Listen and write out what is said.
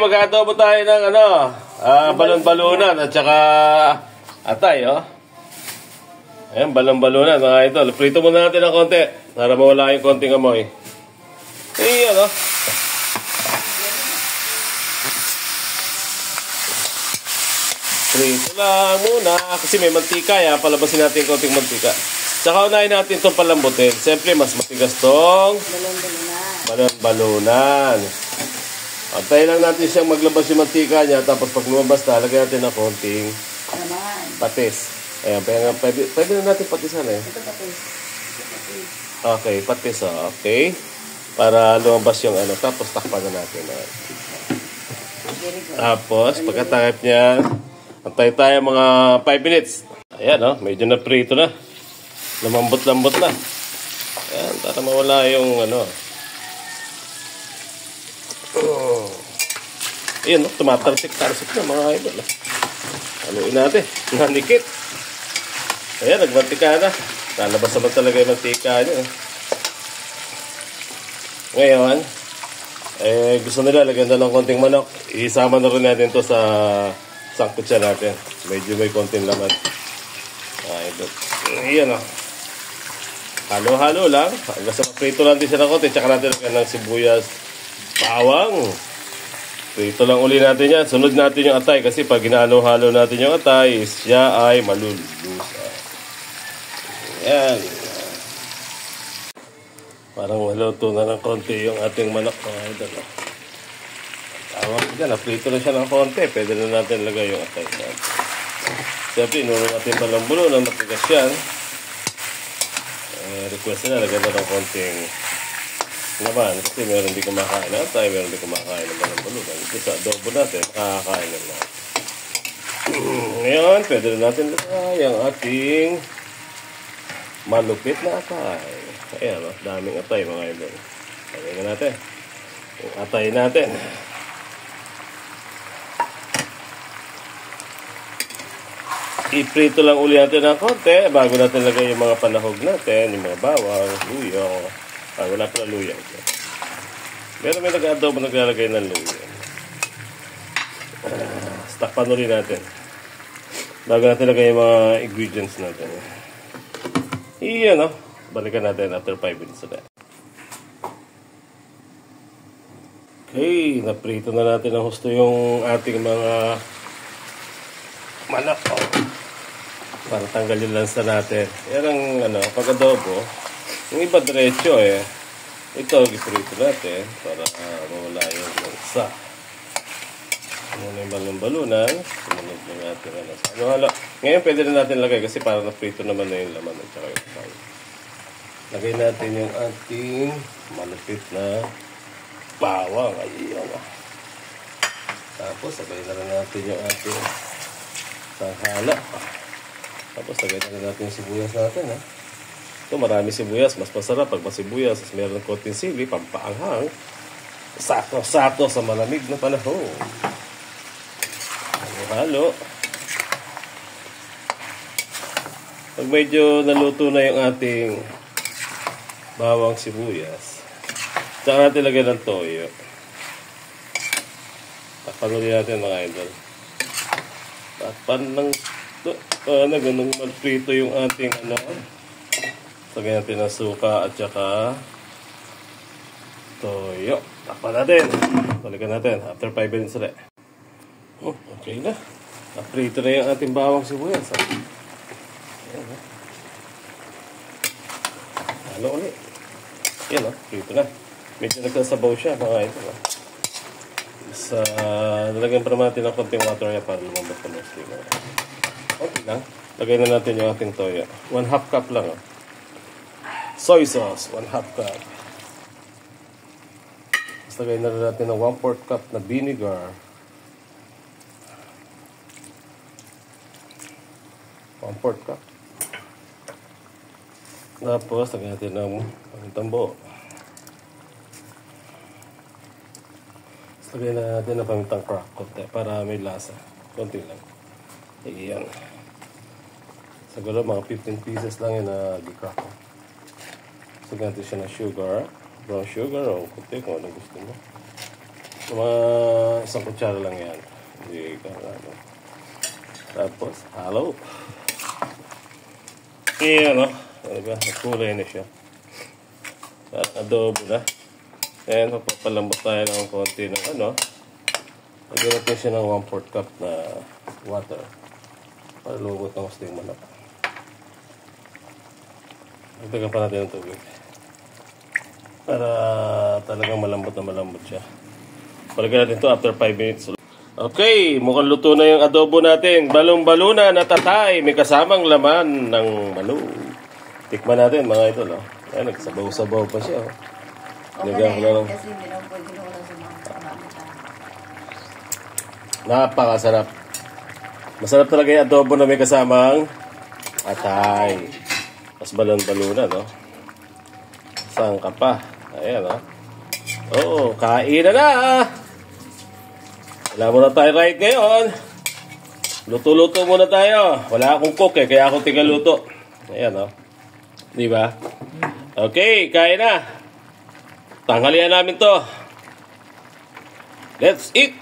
Mag-adobo tayo ng balon-balunan at saka atay, oh. Ayan, balon-balunan mga idol. Prito muna natin ng konti para mawala yung konting amoy. Ayan, oh. Prito lang muna kasi may mantika, ya. Palabasin natin yung konting mantika. Tsaka unahin natin itong palambutin. Siyempre, mas matigas tong balon-balunan. Antayin lang natin siyang maglabas yung mantika niya. Tapos pag lumabas na, lagyan natin ng konting patis. Ayan, pwede na natin patisan eh. Ito patis. Okay, patis okay. Para lumabas yung tapos takpan na natin. Tapos, pagkatakip niya, antay tayo mga 5 minutes. Ayan, medyo na prito na. Lumambot-lambot na. Ayan, para mawala yung Ayan, tumatarsik-tarsik na mga idol. Haluin natin. Nanikit. Ayan, nagmantika na. Lalabas naman talaga yung mantika niya. Ngayon, gusto nila lagyan na ng konting manok. Isama na rin natin to sa sangkutsa natin. Medyo may konting laman. Ayan, halo-halo lang. Hanggang sa prito lang din siya ng konti. Tsaka natin lagyan ng sibuyas, bawang. Prito lang uli natin yan. Sunod natin yung atay. Kasi pag ginalo-halo natin yung atay, siya ay malulusa. Ayan. Parang maluto na ng konti yung ating manok. Tawag dyan. Naprito na siya ng konti. Pwede na natin lagay yung atay. Siyempre, inuno natin palambulo ng matigas yan. Request nila, lagyan na ng konting naman. Kasi meron di kumakain na atay, meron di kumakain ng palambulo. Ito sa adobo natin, nakakain na lang. Ngayon, pwede na natin lagay ang ating malupit na atay. Ayan, daming atay mga idol. Lagay na natin yung atay natin. I-prito lang uli natin ng konti bago natin lagay yung mga panahog natin, yung mga bawang, luyong. Wala pala luyong. Pero may nag-adobo naglalagay ng luyong. Takpan ulit natin bago natin lagay yung mga ingredients natin. Iyan, balikan natin after 5 minutes ulit. Okay, naprito na natin ng husto yung ating mga manok. Para tanggal yung lansa natin. Yan ang pag-adobo. Yung iba diretso Ito, giprito natin para mawala yung lansa. Muna yung balon-balunan. Sumunod na natin halo-halo. Ngayon pwede na natin lagay kasi para na-prito naman na yung laman at saka yung atay. Lagay natin yung ating malupit na bawang. Ayan. Tapos, lagay na rin natin yung ating sanghala. Tapos, lagay na rin natin yung sibuyas natin. Ito, marami sibuyas. Mas masarap pag masibuyas. Mas meron ng konting sili, pampaanghang. Sakto-sakto sa malamig na panahon. Halo. Pag medyo naluto na yung ating bawang sibuyas, tsaka natin lagyan ng toyo. Takpan ulit natin mga idol. Takpan ng ganun malprito yung ating lagyan natin ng suka at saka toyo. Takpan natin. Balikan natin after 5 minutes ulit. Okay na. Naprito na yung ating bawang sibuyas. Halo ulit. Yan prito na. Medyo nagsasabaw siya mga ito. Nalagyan pa naman natin ng konting water niya para lumabas pa mostly. Okay lang. Lagay na natin yung ating toyo. 1/2 cup lang. Soy sauce, 1/2 cup. Tapos lagay na natin ng 1/4 cup na vinegar. 1/4 cup. Tapos, lagyan natin ng pamintambo. Lagyan na natin ng pamintang crack konti para may lasa. Konti lang. Ayan. Siguro mga 15 pieces lang yun na di-crack. So, lagyan natin siya ng sugar. Brown sugar o konti kung ano gusto mo. Mga isang kutsara lang yan. Hindi ka ano. Tapos, halo. Okay, ano? Diba? Kulay na siya. At adobo na. Ayan, papalambot tayo ng konti ng ano. Lagyan natin siya ng 1/4 cup na water. Para lugot ng gusto yung manok. Dagdagan pa natin ng tubig. Para talagang malambot na malambot siya. Palagyan natin ito after 5 minutes. Okay, mukhang luto na yung adobo natin. Balong-balo na natatay. May kasamang laman ng manok. Tikman natin mga ito. Ayan, nagsabaw-sabaw pa siya. Okay na yan, kasi hindi naman pwede na wala sa mga marami siya. Napakasarap. Masarap talaga yung adobo na may kasamang atay. Mas balon-balo na, no? Saan ka pa? Ayan, no? Oo, kain na! Wala muna tayo right ngayon. Luto-luto muna tayo. Wala akong cook kaya ako tigaluto. Ayan, no? Di ba? Okay, kain na. Tanghalian namin to. Let's eat!